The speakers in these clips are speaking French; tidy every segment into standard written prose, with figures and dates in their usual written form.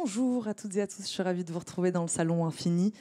Bonjour à toutes et à tous, je suis ravie de vous retrouver dans le Salon Infini.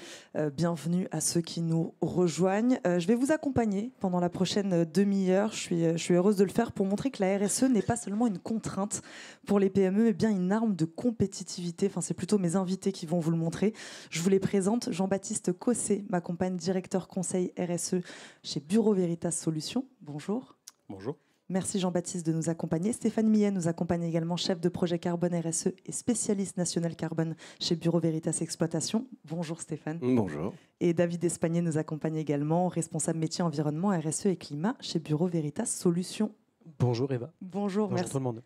Bienvenue à ceux qui nous rejoignent. Je vais vous accompagner pendant la prochaine demi-heure. Je suis heureuse de le faire pour montrer que la RSE n'est pas seulement une contrainte pour les PME, mais bien une arme de compétitivité. Enfin, c'est plutôt mes invités qui vont vous le montrer. Je vous les présente. Jean-Baptiste Cossé m'accompagne, directeur conseil RSE chez Bureau Veritas Solutions. Bonjour. Bonjour. Merci Jean-Baptiste de nous accompagner. Stéphane Millet nous accompagne également, chef de projet carbone RSE et spécialiste national carbone chez Bureau Veritas Exploitation. Bonjour Stéphane. Bonjour. Et David Espagné nous accompagne également, responsable métier environnement RSE et climat chez Bureau Veritas Solutions. Bonjour Eva. Bonjour, merci. Tout le monde.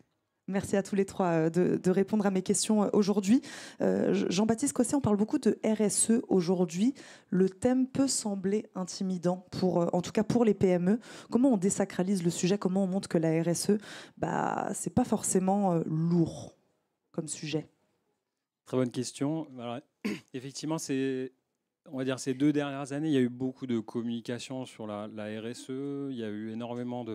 Merci à tous les trois de répondre à mes questions aujourd'hui. Jean-Baptiste Cossé, on parle beaucoup de RSE aujourd'hui. Le thème peut sembler intimidant, en tout cas pour les PME. Comment on désacralise le sujet? Comment on montre que la RSE, c'est pas forcément lourd comme sujet? Très bonne question. Alors, effectivement, on va dire ces 2 dernières années, il y a eu beaucoup de communication sur la RSE. Il y a eu énormément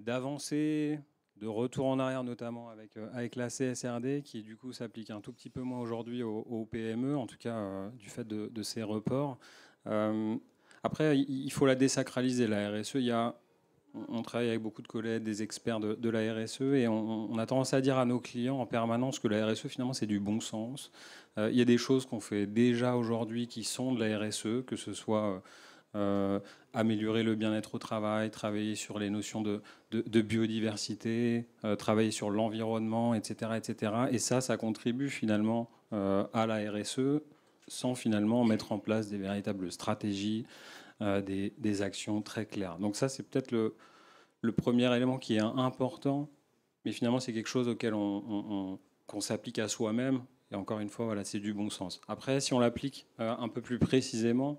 d'avancées, de retour en arrière, notamment avec la CSRD, qui du coup s'applique un tout petit peu moins aujourd'hui aux PME, en tout cas du fait de ces reports. Après, il faut la désacraliser, la RSE. On travaille avec beaucoup de collègues, des experts de la RSE, et on a tendance à dire à nos clients en permanence que la RSE, finalement, c'est du bon sens. Il y a des choses qu'on fait déjà aujourd'hui qui sont de la RSE, que ce soit améliorer le bien-être au travail, travailler sur les notions de biodiversité, travailler sur l'environnement, etc., etc. Et ça contribue finalement à la RSE sans finalement mettre en place des véritables stratégies, des actions très claires. Donc ça, c'est peut-être le premier élément qui est important, mais finalement, c'est quelque chose auquel qu'on s'applique à soi-même. Et encore une fois, voilà, c'est du bon sens. Après, si on l'applique un peu plus précisément,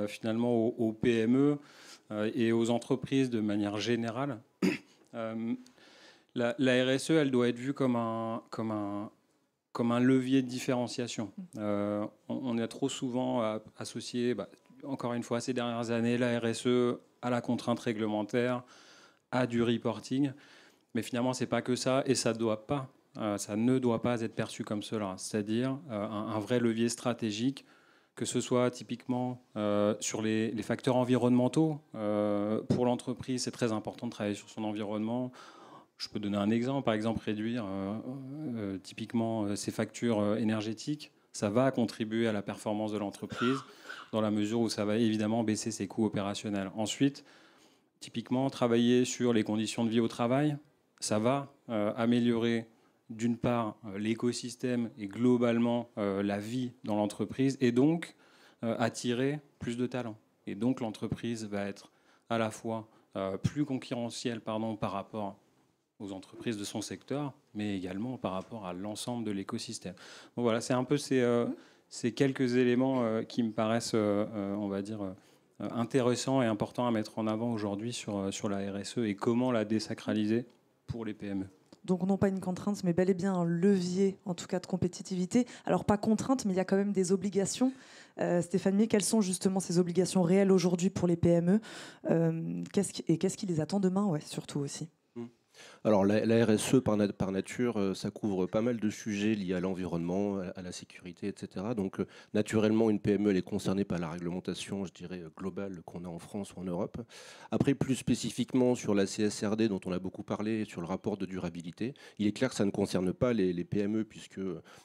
finalement aux PME et aux entreprises de manière générale, la RSE, elle doit être vue comme un levier de différenciation. On a trop souvent associé, encore une fois, ces dernières années, la RSE à la contrainte réglementaire, à du reporting. Mais finalement, c'est pas que ça, et ça ne doit pas être perçu comme cela. C'est-à-dire un vrai levier stratégique, que ce soit typiquement sur les facteurs environnementaux. Pour l'entreprise, c'est très important de travailler sur son environnement. Je peux donner un exemple, par exemple réduire typiquement ces factures énergétiques. Ça va contribuer à la performance de l'entreprise dans la mesure où ça va évidemment baisser ses coûts opérationnels. Ensuite, typiquement travailler sur les conditions de vie au travail, ça va améliorer d'une part l'écosystème et globalement la vie dans l'entreprise, et donc attirer plus de talents. Et donc l'entreprise va être à la fois plus concurrentielle par rapport aux entreprises de son secteur, mais également par rapport à l'ensemble de l'écosystème. Donc voilà, c'est un peu ces quelques éléments qui me paraissent, on va dire, intéressants et importants à mettre en avant aujourd'hui sur la RSE et comment la désacraliser pour les PME. Donc non pas une contrainte, mais bel et bien un levier, en tout cas de compétitivité. Alors pas contrainte, mais il y a quand même des obligations. Stéphane Millet, quelles sont justement ces obligations réelles aujourd'hui pour les PME qu'est-ce qui les attend demain, surtout aussi? Alors la RSE par nature, ça couvre pas mal de sujets liés à l'environnement, à la sécurité, etc. Donc naturellement, une PME elle est concernée par la réglementation, je dirais, globale qu'on a en France ou en Europe. Après, plus spécifiquement sur la CSRD dont on a beaucoup parlé, sur le rapport de durabilité, il est clair que ça ne concerne pas les PME puisque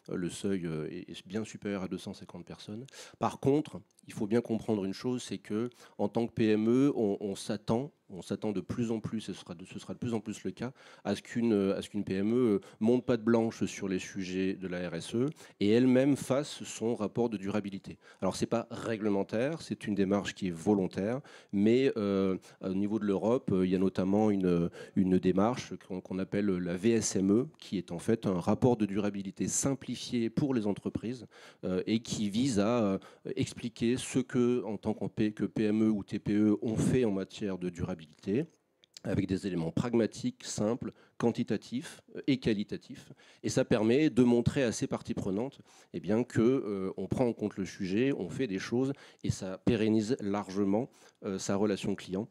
le seuil est bien supérieur à 250 personnes. Par contre, il faut bien comprendre une chose, c'est que en tant que PME, on s'attend de plus en plus, et ce sera de plus en plus le cas, à ce qu'une PME monte patte blanche sur les sujets de la RSE et elle-même fasse son rapport de durabilité. Alors c'est pas réglementaire, c'est une démarche qui est volontaire, mais au niveau de l'Europe, il y a notamment une démarche qu'on appelle la VSME, qui est en fait un rapport de durabilité simplifié pour les entreprises et qui vise à expliquer ce que, en tant que PME ou TPE, on fait en matière de durabilité, avec des éléments pragmatiques, simples, quantitatifs et qualitatifs. Et ça permet de montrer à ces parties prenantes qu'on prend en compte le sujet, on fait des choses, et ça pérennise largement sa relation client.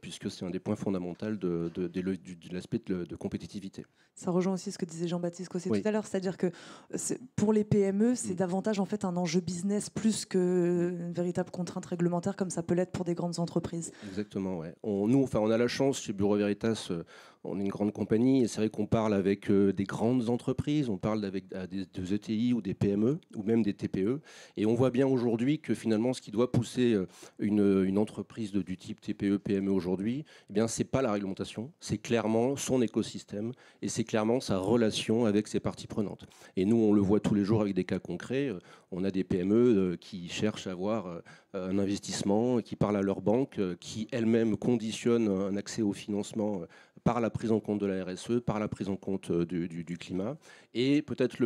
puisque c'est un des points fondamentaux de l'aspect de compétitivité. Ça rejoint aussi ce que disait Jean-Baptiste Cosset Oui. tout à l'heure, c'est-à-dire que pour les PME, c'est davantage en fait un enjeu business plus qu'une véritable contrainte réglementaire comme ça peut l'être pour des grandes entreprises. Exactement, ouais. On a la chance chez Bureau Veritas, on est une grande compagnie et c'est vrai qu'on parle avec des grandes entreprises, on parle avec des ETI ou des PME ou même des TPE et on voit bien aujourd'hui que finalement ce qui doit pousser une entreprise du type TPE, PME aujourd'hui, eh bien c'est pas la réglementation, c'est clairement son écosystème et c'est clairement sa relation avec ses parties prenantes. Et nous on le voit tous les jours avec des cas concrets, on a des PME qui cherchent à avoir un investissement, qui parlent à leur banque, qui elles-mêmes conditionnent un accès au financement par la prise en compte de la RSE, par la prise en compte du climat. Et peut-être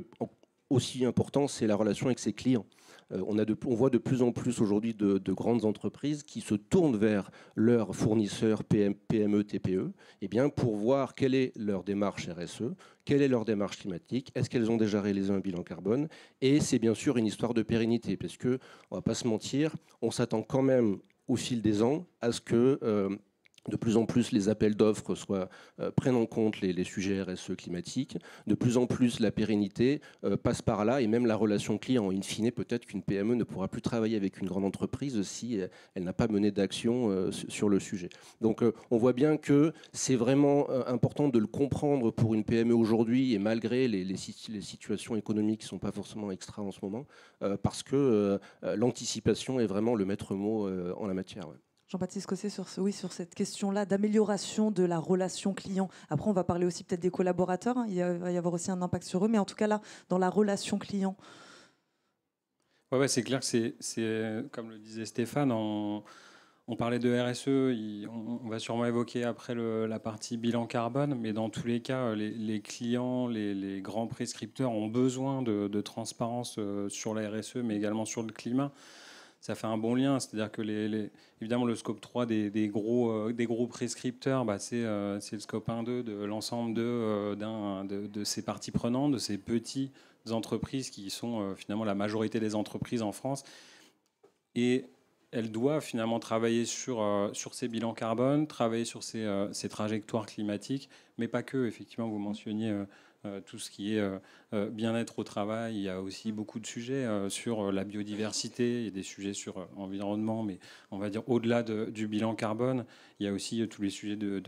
aussi important, c'est la relation avec ses clients. On voit de plus en plus aujourd'hui de grandes entreprises qui se tournent vers leurs fournisseurs PME, TPE, eh bien pour voir quelle est leur démarche RSE, quelle est leur démarche climatique, est-ce qu'elles ont déjà réalisé un bilan carbone. Et c'est bien sûr une histoire de pérennité, parce qu'on ne va pas se mentir, on s'attend quand même au fil des ans à ce que de plus en plus les appels d'offres prennent en compte les sujets RSE climatiques. De plus en plus la pérennité passe par là et même la relation client. In fine, peut-être qu'une PME ne pourra plus travailler avec une grande entreprise si elle n'a pas mené d'action sur le sujet. Donc on voit bien que c'est vraiment important de le comprendre pour une PME aujourd'hui et malgré les situations économiques qui ne sont pas forcément extra en ce moment, parce que l'anticipation est vraiment le maître mot en la matière. Ouais. Jean-Baptiste Cosset, sur cette question-là d'amélioration de la relation client. Après, on va parler aussi peut-être des collaborateurs. Hein. Il va y avoir aussi un impact sur eux. Mais en tout cas, là, dans la relation client. Ouais, c'est clair que c'est comme le disait Stéphane, on parlait de RSE, on va sûrement évoquer après la partie bilan carbone, mais dans tous les cas, les clients, les grands prescripteurs ont besoin de transparence sur la RSE, mais également sur le climat. Ça fait un bon lien, c'est-à-dire que évidemment le scope 3 des gros prescripteurs, c'est le scope 1-2 de l'ensemble de ces parties prenantes, de ces petites entreprises qui sont finalement la majorité des entreprises en France. Et elles doivent finalement travailler sur ces bilans carbone, travailler sur ces trajectoires climatiques, mais pas que. Effectivement, vous mentionniez tout ce qui est bien-être au travail. Il y a aussi beaucoup de sujets sur la biodiversité, il y a des sujets sur l'environnement, mais on va dire au-delà du bilan carbone, il y a aussi tous les sujets de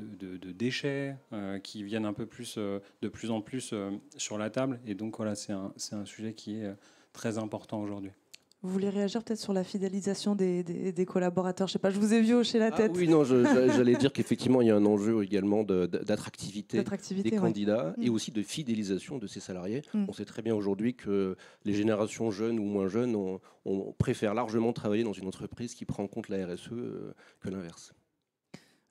déchets qui viennent un peu plus, de plus en plus sur la table. Et donc voilà, c'est un sujet qui est très important aujourd'hui. Vous voulez réagir peut-être sur la fidélisation des collaborateurs? Je sais pas, je vous ai vu hocher la tête. Oui, non, j'allais dire qu'effectivement, il y a un enjeu également d'attractivité des candidats et aussi de fidélisation de ces salariés. On sait très bien aujourd'hui que les générations jeunes ou moins jeunes on préfère largement travailler dans une entreprise qui prend en compte la RSE que l'inverse.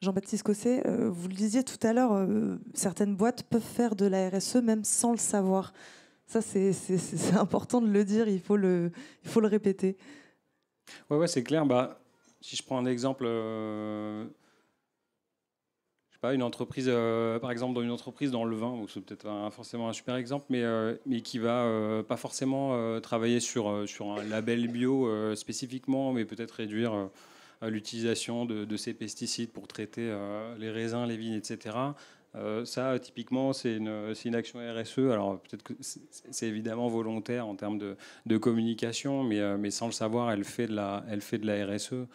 Jean-Baptiste Cosset, vous le disiez tout à l'heure, certaines boîtes peuvent faire de la RSE même sans le savoir. Ça, c'est important de le dire, il faut le répéter. Ouais, c'est clair. Si je prends un exemple, je sais pas, une entreprise, par exemple, dans une entreprise dans le vin, donc c'est peut-être forcément un super exemple, mais qui va pas forcément travailler sur un label bio spécifiquement, mais peut-être réduire l'utilisation de ces pesticides pour traiter les raisins, les vignes, etc. Ça, typiquement, c'est une action RSE. Alors, peut-être que c'est évidemment volontaire en termes de communication, mais sans le savoir, elle fait de la RSE.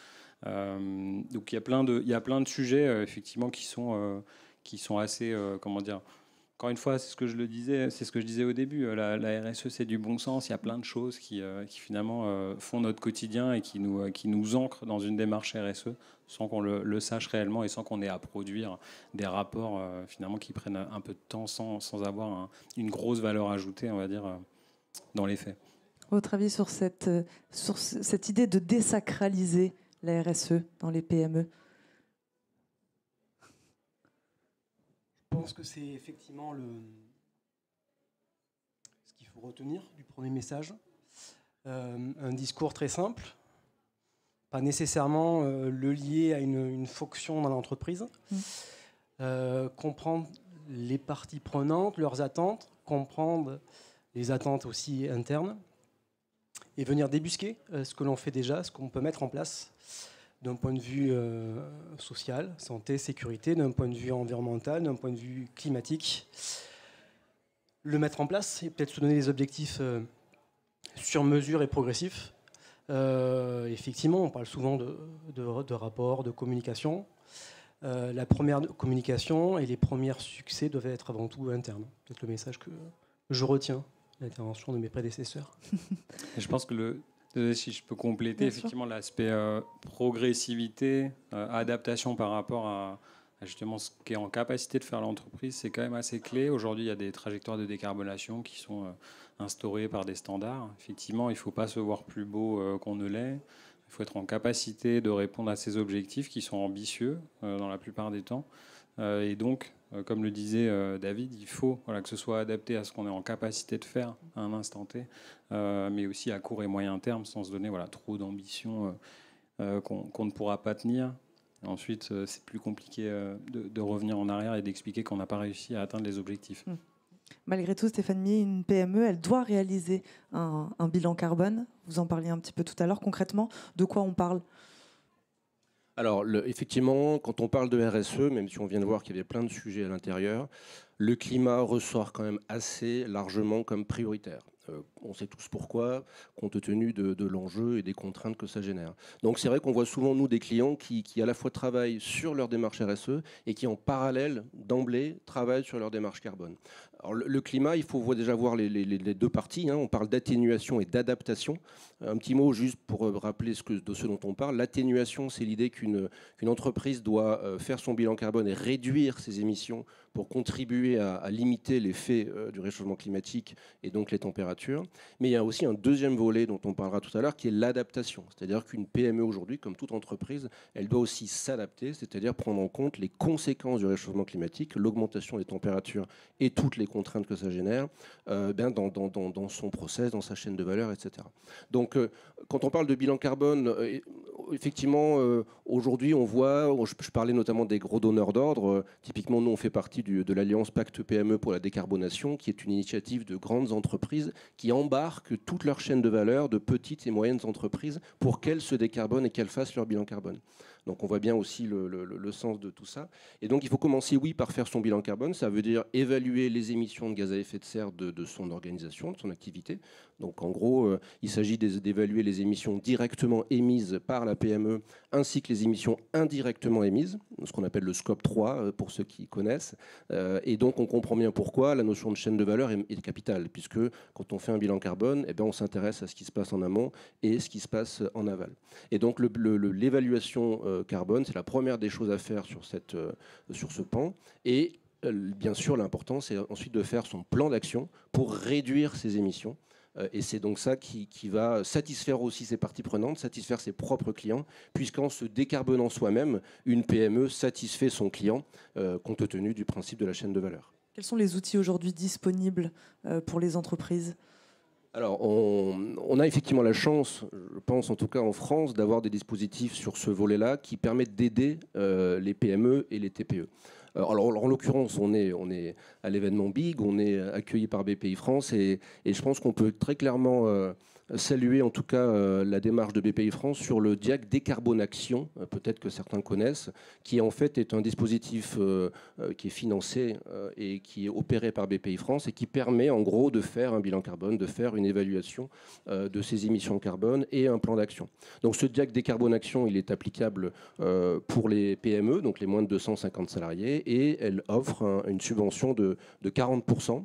Donc, il y a plein de sujets, effectivement, qui sont assez, comment dire. Encore une fois, c'est ce que je disais au début. La RSE, c'est du bon sens. Il y a plein de choses qui finalement font notre quotidien et qui nous ancrent dans une démarche RSE sans qu'on le sache réellement et sans qu'on ait à produire des rapports finalement qui prennent un peu de temps sans avoir une grosse valeur ajoutée, on va dire, dans les faits. Votre avis sur cette idée de désacraliser la RSE dans les PME? Je pense que c'est effectivement ce qu'il faut retenir du premier message. Un discours très simple, pas nécessairement le lier à une fonction dans l'entreprise. Comprendre les parties prenantes, leurs attentes, comprendre les attentes aussi internes et venir débusquer ce que l'on fait déjà, ce qu'on peut mettre en place d'un point de vue social, santé, sécurité, d'un point de vue environnemental, d'un point de vue climatique. Le mettre en place et peut-être se donner des objectifs sur mesure et progressifs. Effectivement, on parle souvent de rapports, de communication. La première communication et les premiers succès doivent être avant tout internes. C'est le message que je retiens de l'intervention de mes prédécesseurs. Et je pense que si je peux compléter, Bien effectivement, l'aspect progressivité, adaptation par rapport à justement ce qui est en capacité de faire l'entreprise, c'est quand même assez clé. Aujourd'hui, il y a des trajectoires de décarbonation qui sont instaurées par des standards. Effectivement, il ne faut pas se voir plus beau qu'on ne l'est. Il faut être en capacité de répondre à ces objectifs qui sont ambitieux dans la plupart des temps. Et donc, comme le disait David, il faut que ce soit adapté à ce qu'on est en capacité de faire à un instant T, mais aussi à court et moyen terme, sans se donner trop d'ambition qu'on ne pourra pas tenir. Ensuite, c'est plus compliqué de revenir en arrière et d'expliquer qu'on n'a pas réussi à atteindre les objectifs. Malgré tout, Stéphane Millet, une PME, elle doit réaliser un bilan carbone. Vous en parliez un petit peu tout à l'heure. Concrètement, de quoi on parle ? Alors, effectivement, quand on parle de RSE, même si on vient de voir qu'il y avait plein de sujets à l'intérieur, le climat ressort quand même assez largement comme prioritaire. On sait tous pourquoi, compte tenu de l'enjeu et des contraintes que ça génère. Donc c'est vrai qu'on voit souvent, nous, des clients qui à la fois travaillent sur leur démarche RSE et qui, en parallèle, d'emblée, travaillent sur leur démarche carbone. Alors, le climat, il faut déjà voir les deux parties. On parle d'atténuation et d'adaptation. Un petit mot juste pour rappeler de ce dont on parle. L'atténuation, c'est l'idée qu'une entreprise doit faire son bilan carbone et réduire ses émissions pour contribuer à limiter l'effet du réchauffement climatique et donc les températures. Mais il y a aussi un deuxième volet dont on parlera tout à l'heure qui est l'adaptation. C'est-à-dire qu'une PME aujourd'hui, comme toute entreprise, elle doit aussi s'adapter, c'est-à-dire prendre en compte les conséquences du réchauffement climatique, l'augmentation des températures et toutes les contraintes que ça génère dans son process, dans sa chaîne de valeur, etc. Donc quand on parle de bilan carbone, effectivement, aujourd'hui, on voit, je parlais notamment des gros donneurs d'ordre. Typiquement, nous, on fait partie de l'Alliance Pacte PME pour la décarbonation, qui est une initiative de grandes entreprises qui embarquent toute leur chaîne de valeur de petites et moyennes entreprises pour qu'elles se décarbonent et qu'elles fassent leur bilan carbone. Donc on voit bien aussi le sens de tout ça. Et donc il faut commencer, oui, par faire son bilan carbone. Ça veut dire évaluer les émissions de gaz à effet de serre de son organisation, de son activité. Donc en gros, il s'agit d'évaluer les émissions directement émises par la PME ainsi que les émissions indirectement émises, ce qu'on appelle le scope 3 pour ceux qui connaissent. Et donc on comprend bien pourquoi la notion de chaîne de valeur est capitale, puisque quand on fait un bilan carbone, on s'intéresse à ce qui se passe en amont et ce qui se passe en aval. Et donc l'évaluation carbone, c'est la première des choses à faire sur ce pan. Et bien sûr, l'important, c'est ensuite de faire son plan d'action pour réduire ses émissions. Et c'est donc ça qui va satisfaire aussi ses parties prenantes, satisfaire ses propres clients, puisqu'en se décarbonant soi-même, une PME satisfait son client compte tenu du principe de la chaîne de valeur. Quels sont les outils aujourd'hui disponibles pour les entreprises ? Alors, on a effectivement la chance, je pense en tout cas en France, d'avoir des dispositifs sur ce volet-là qui permettent d'aider les PME et les TPE. Alors, en l'occurrence, on est à l'événement BIG, on est accueilli par BPI France et je pense qu'on peut très clairement saluer en tout cas la démarche de BPI France sur le DIAC Décarbonation, peut-être que certains connaissent, qui en fait est un dispositif qui est financé et qui est opéré par BPI France et qui permet en gros de faire un bilan carbone, de faire une évaluation de ses émissions carbone et un plan d'action. Donc ce DIAC Décarbonation, il est applicable pour les PME, donc les moins de 250 salariés, et elle offre une subvention de 40%.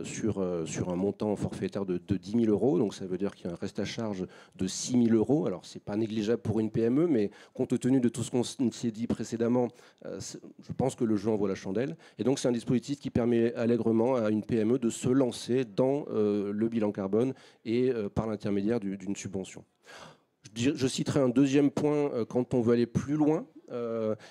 Sur un montant forfaitaire de 10 000 euros. Donc ça veut dire qu'il y a un reste à charge de 6 000 euros. Alors ce n'est pas négligeable pour une PME, mais compte tenu de tout ce qu'on s'est dit précédemment, je pense que le jeu en vaut la chandelle. Et donc c'est un dispositif qui permet allègrement à une PME de se lancer dans le bilan carbone et par l'intermédiaire d'une subvention. Je citerai un deuxième point quand on veut aller plus loin.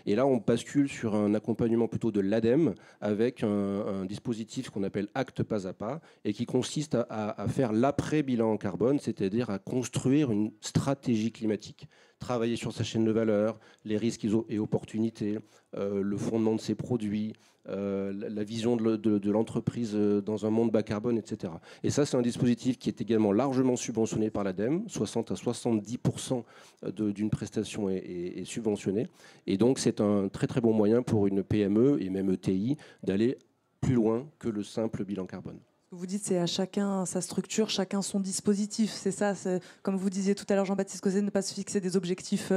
Et là, on bascule sur un accompagnement plutôt de l'ADEME avec un dispositif qu'on appelle acte pas à pas et qui consiste à faire l'après-bilan en carbone, c'est-à-dire à construire une stratégie climatique. travailler sur sa chaîne de valeur, les risques et opportunités, le fondement de ses produits, la vision de l'entreprise dans un monde bas carbone, etc. Et ça, c'est un dispositif qui est également largement subventionné par l'ADEME. 60 à 70% d'une prestation est subventionné. Et donc, c'est un très très bon moyen pour une PME et même ETI d'aller plus loin que le simple bilan carbone. Vous dites c'est à chacun sa structure, chacun son dispositif, c'est ça. Comme vous disiez tout à l'heure, Jean-Baptiste Causet, ne pas se fixer des objectifs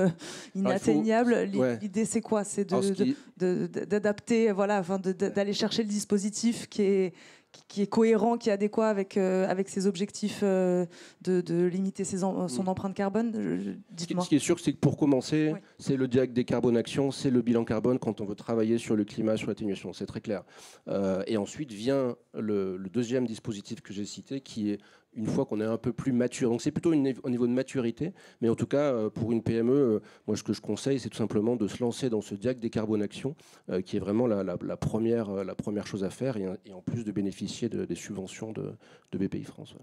inatteignables. L'idée, c'est quoi? C'est d'adapter, voilà, enfin, d'aller chercher le dispositif qui est cohérent, qui est adéquat avec ses objectifs de limiter son empreinte carbone. Dites-moi. Ce qui est sûr, c'est que pour commencer, c'est le diag décarbonation, c'est le bilan carbone quand on veut travailler sur le climat, sur l'atténuation, c'est très clair. Et ensuite vient le deuxième dispositif que j'ai cité, qui est une fois qu'on est un peu plus mature. Donc c'est plutôt au niveau de maturité, mais en tout cas pour une PME, moi ce que je conseille, c'est tout simplement de se lancer dans ce diag décarbonation, qui est vraiment la première chose à faire, et en plus de bénéficier des subventions de BPI France. Ouais.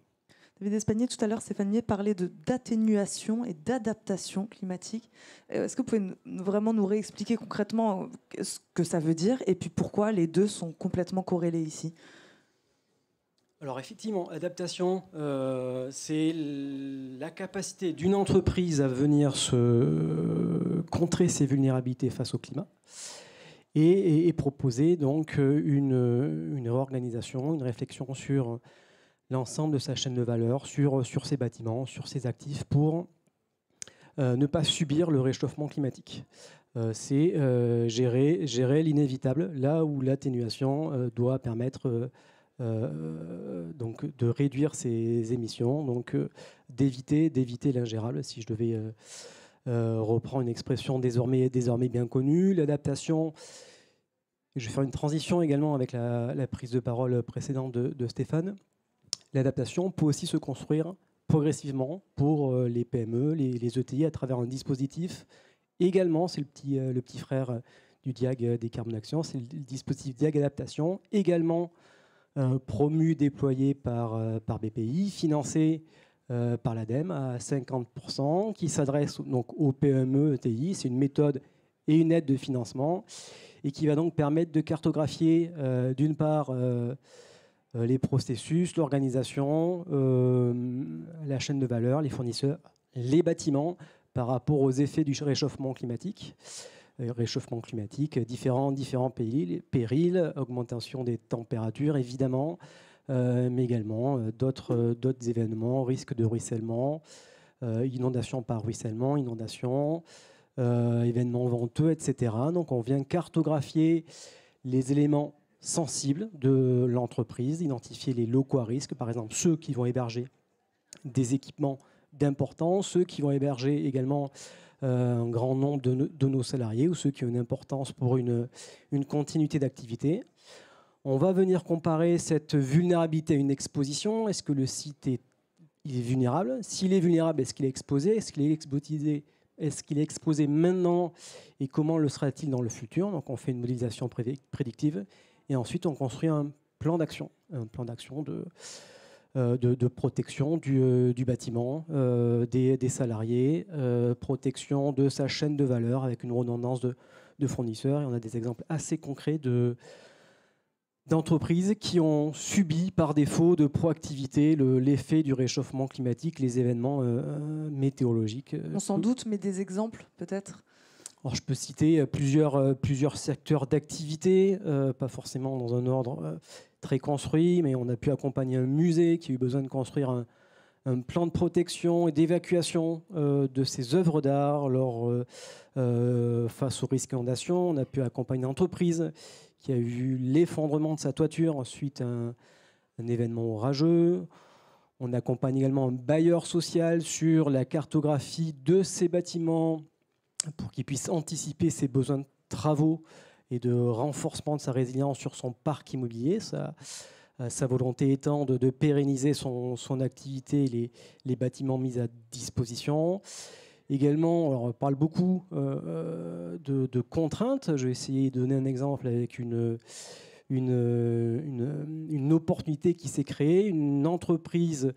David Espagnier, tout à l'heure, Stéphane Millet parlait d'atténuation et d'adaptation climatique. Est-ce que vous pouvez vraiment nous réexpliquer concrètement ce que ça veut dire et puis pourquoi les deux sont complètement corrélés ici? Alors effectivement, adaptation, c'est la capacité d'une entreprise à venir contrer ses vulnérabilités face au climat et proposer donc une réorganisation, une réflexion sur l'ensemble de sa chaîne de valeur, sur ses bâtiments, sur ses actifs pour ne pas subir le réchauffement climatique. C'est gérer l'inévitable, là où l'atténuation doit permettre donc de réduire ses émissions, donc d'éviter l'ingérable, si je devais reprendre une expression désormais bien connue. L'adaptation, je vais faire une transition également avec la prise de parole précédente de Stéphane. L'adaptation peut aussi se construire progressivement pour les PME, les ETI, à travers un dispositif. Également, c'est le petit frère du DIAG décarbonation, c'est le dispositif DIAG adaptation, également promu, déployé par BPI, financé par l'ADEME à 50%, qui s'adresse donc aux PME, ETI. C'est une méthode et une aide de financement et qui va donc permettre de cartographier d'une part les processus, l'organisation, la chaîne de valeur, les fournisseurs, les bâtiments par rapport aux effets du réchauffement climatique. Différents périls, augmentation des températures évidemment, mais également d'autres événements, risque de ruissellement, inondation par ruissellement, événements venteux, etc. Donc on vient cartographier les éléments sensibles de l'entreprise, identifier les locaux à risque, par exemple ceux qui vont héberger des équipements d'importance, ceux qui vont héberger également un grand nombre de nos salariés ou ceux qui ont une importance pour une continuité d'activité. On va venir comparer cette vulnérabilité à une exposition. Est-ce que le site est vulnérable? S'il est vulnérable, est-ce qu'il est exposé? Est-ce qu'il est exposé maintenant? Et comment le sera-t-il dans le futur? Donc on fait une modélisation prédictive. Et ensuite, on construit un plan d'action de protection du bâtiment, des salariés, protection de sa chaîne de valeur avec une redondance de fournisseurs. Et on a des exemples assez concrets d'entreprises qui ont subi par défaut de proactivité l'effet du réchauffement climatique, les événements météorologiques. On s'en doute, mais des exemples peut-être? Alors, je peux citer plusieurs secteurs d'activité, pas forcément dans un ordre très construit, mais on a pu accompagner un musée qui a eu besoin de construire un plan de protection et d'évacuation de ses œuvres d'art face au risque d'inondation. On a pu accompagner une entreprise qui a eu l'effondrement de sa toiture suite à un événement orageux. On accompagne également un bailleur social sur la cartographie de ses bâtiments pour qu'il puisse anticiper ses besoins de travaux et de renforcement de sa résilience sur son parc immobilier. Sa volonté étant de pérenniser son activité, les bâtiments mis à disposition. Également, alors on parle beaucoup de contraintes. Je vais essayer de donner un exemple avec une opportunité qui s'est créée. Une entreprise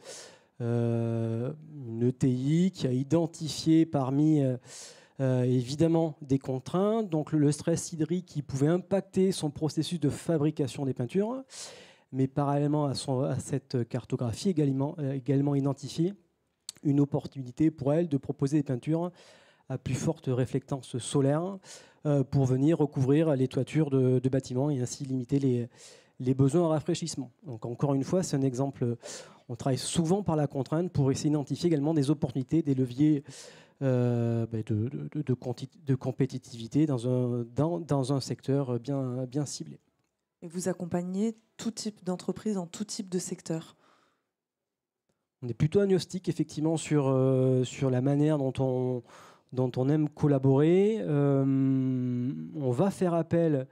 une ETI qui a identifié parmi évidemment des contraintes, donc le stress hydrique qui pouvait impacter son processus de fabrication des peintures, mais parallèlement à cette cartographie, également identifié une opportunité pour elle de proposer des peintures à plus forte réflectance solaire pour venir recouvrir les toitures de bâtiments et ainsi limiter les besoins en rafraîchissement. Donc encore une fois, c'est un exemple. On travaille souvent par la contrainte pour essayer d'identifier également des opportunités, des leviers de compétitivité dans un secteur bien ciblé. Et vous accompagnez tout type d'entreprise dans tout type de secteur? On est plutôt agnostique effectivement sur la manière dont on aime collaborer. On va faire appel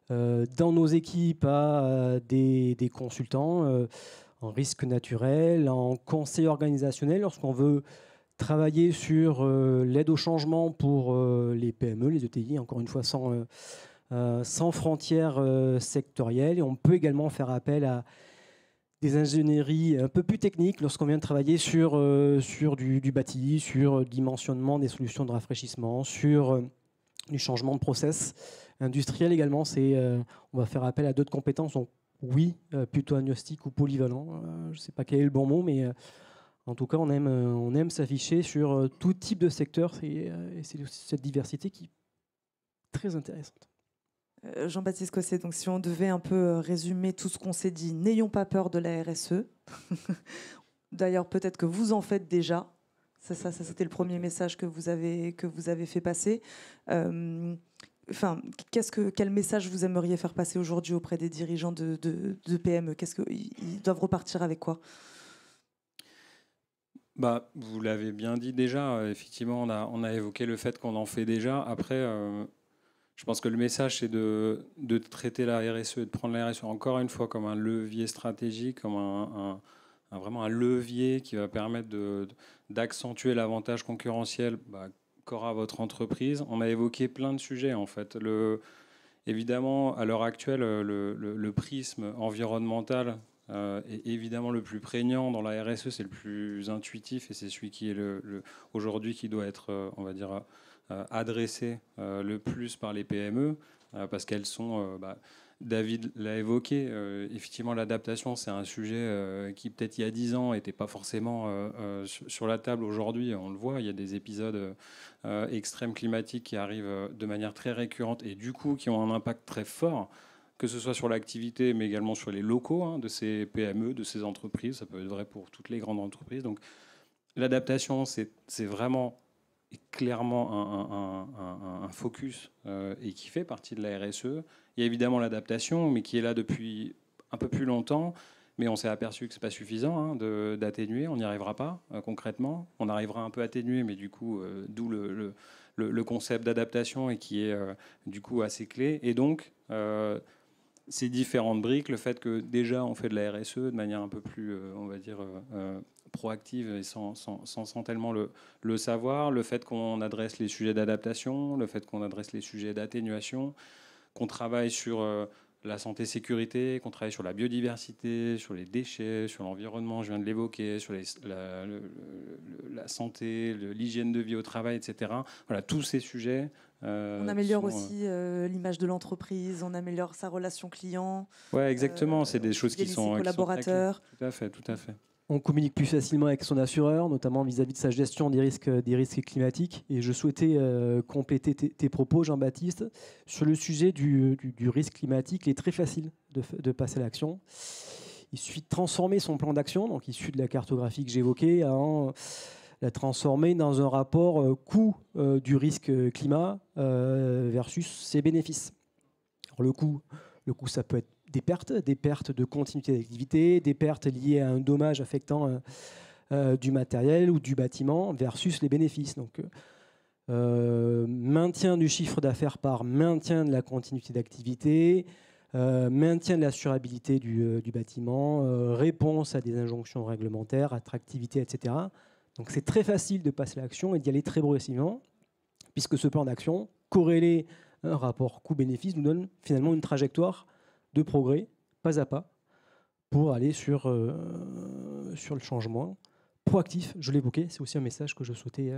dans nos équipes à des consultants en risque naturel, en conseil organisationnel, lorsqu'on veut travailler sur l'aide au changement pour les PME, les ETI, encore une fois sans frontières sectorielles. Et on peut également faire appel à des ingénieries un peu plus techniques lorsqu'on vient de travailler sur du bâti, sur le dimensionnement des solutions de rafraîchissement, sur du changement de process industriel également. On va faire appel à d'autres compétences. Donc, oui, plutôt agnostique ou polyvalent. Je ne sais pas quel est le bon mot, mais en tout cas, on aime s'afficher sur tout type de secteur. Et c'est cette diversité qui est très intéressante. Jean-Baptiste Cosset, donc si on devait un peu résumer tout ce qu'on s'est dit, n'ayons pas peur de la RSE. D'ailleurs, peut-être que vous en faites déjà. Ça c'était le premier message que vous avez fait passer. Quel message vous aimeriez faire passer aujourd'hui auprès des dirigeants de PME? Ils doivent repartir avec quoi? Vous l'avez bien dit déjà. Effectivement, on a évoqué le fait qu'on en fait déjà. Après, je pense que le message, c'est de traiter la RSE, de prendre la RSE encore une fois comme un levier stratégique, comme vraiment un levier qui va permettre d'accentuer l'avantage concurrentiel qu'aura votre entreprise. On a évoqué plein de sujets en fait. Évidemment, à l'heure actuelle, le prisme environnemental est évidemment le plus prégnant dans la RSE, c'est le plus intuitif et c'est celui qui est aujourd'hui qui doit être, on va dire, adressé le plus par les PME parce qu'elles sont, David l'a évoqué, effectivement l'adaptation c'est un sujet qui peut-être il y a 10 ans n'était pas forcément sur la table. Aujourd'hui on le voit, il y a des épisodes extrêmes climatiques qui arrivent de manière très récurrente et du coup qui ont un impact très fort, que ce soit sur l'activité mais également sur les locaux de ces PME, de ces entreprises. Ça peut être vrai pour toutes les grandes entreprises. Donc l'adaptation c'est vraiment clairement un focus et qui fait partie de la RSE. Il y a évidemment l'adaptation, mais qui est là depuis un peu plus longtemps. Mais on s'est aperçu que ce n'est pas suffisant d'atténuer. On n'y arrivera pas concrètement. On arrivera un peu à atténuer, mais du coup, d'où le concept d'adaptation et qui est du coup assez clé. Et donc, ces différentes briques, le fait que déjà on fait de la RSE de manière un peu plus, on va dire, proactive et sans tellement le savoir, le fait qu'on adresse les sujets d'adaptation, le fait qu'on adresse les sujets d'atténuation, qu'on travaille sur la santé-sécurité, qu'on travaille sur la biodiversité, sur les déchets, sur l'environnement, je viens de l'évoquer, sur la santé, l'hygiène de vie au travail, etc. Voilà, tous ces sujets. On améliore aussi l'image de l'entreprise, on améliore sa relation client. Oui, exactement. C'est des choses qui sont collaborateurs. Tout à fait, tout à fait. On communique plus facilement avec son assureur, notamment vis-à-vis de sa gestion des risques climatiques. Et je souhaitais compléter tes propos, Jean-Baptiste, sur le sujet du risque climatique. Il est très facile de passer à l'action. Il suffit de transformer son plan d'action, donc issu de la cartographie que j'évoquais, la transformer dans un rapport coût du risque climat versus ses bénéfices. Alors le coût, ça peut être des pertes de continuité d'activité, des pertes liées à un dommage affectant du matériel ou du bâtiment versus les bénéfices. Donc, maintien du chiffre d'affaires par maintien de la continuité d'activité, maintien de l'assurabilité du bâtiment, réponse à des injonctions réglementaires, attractivité, etc. Donc c'est très facile de passer à l'action et d'y aller très progressivement, puisque ce plan d'action, corrélé à un rapport coût-bénéfice, nous donne finalement une trajectoire de progrès, pas à pas, pour aller sur le changement proactif, je l'évoquais, c'est aussi un message que je souhaitais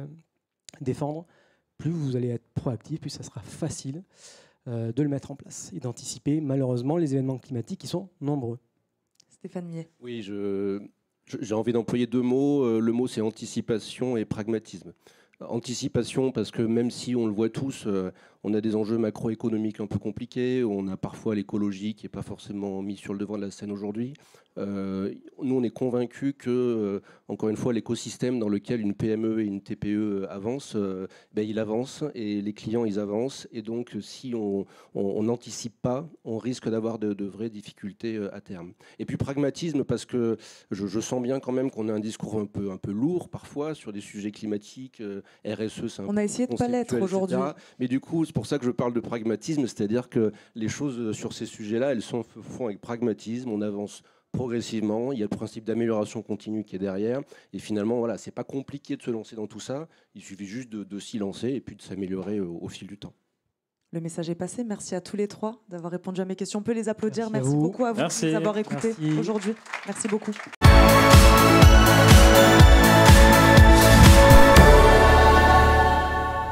défendre. Plus vous allez être proactif, plus ça sera facile de le mettre en place et d'anticiper malheureusement les événements climatiques qui sont nombreux. Stéphane Millet. Oui, j'ai envie d'employer 2 mots. Le mot, c'est anticipation et pragmatisme. Anticipation, parce que même si on le voit tous, on a des enjeux macroéconomiques un peu compliqués, on a parfois l'écologie qui n'est pas forcément mis sur le devant de la scène aujourd'hui. Nous, on est convaincus que, encore une fois, l'écosystème dans lequel une PME et une TPE avancent, il avance et les clients, ils avancent. Et donc, si on n'anticipe pas, on risque d'avoir de vraies difficultés à terme. Et puis, pragmatisme, parce que je sens bien quand même qu'on a un discours un peu lourd parfois sur des sujets climatiques. RSE, c'est un On a essayé de ne pas l'être aujourd'hui. Mais du coup, c'est pour ça que je parle de pragmatisme, c'est-à-dire que les choses sur ces sujets-là, elles se font avec pragmatisme, on avance progressivement, il y a le principe d'amélioration continue qui est derrière, et finalement, voilà, c'est pas compliqué de se lancer dans tout ça, il suffit juste de s'y lancer et puis de s'améliorer au fil du temps. Le message est passé. Merci à tous les 3 d'avoir répondu à mes questions. On peut les applaudir. Merci beaucoup à vous Merci. de nous avoir écoutés Merci. aujourd'hui. Merci beaucoup.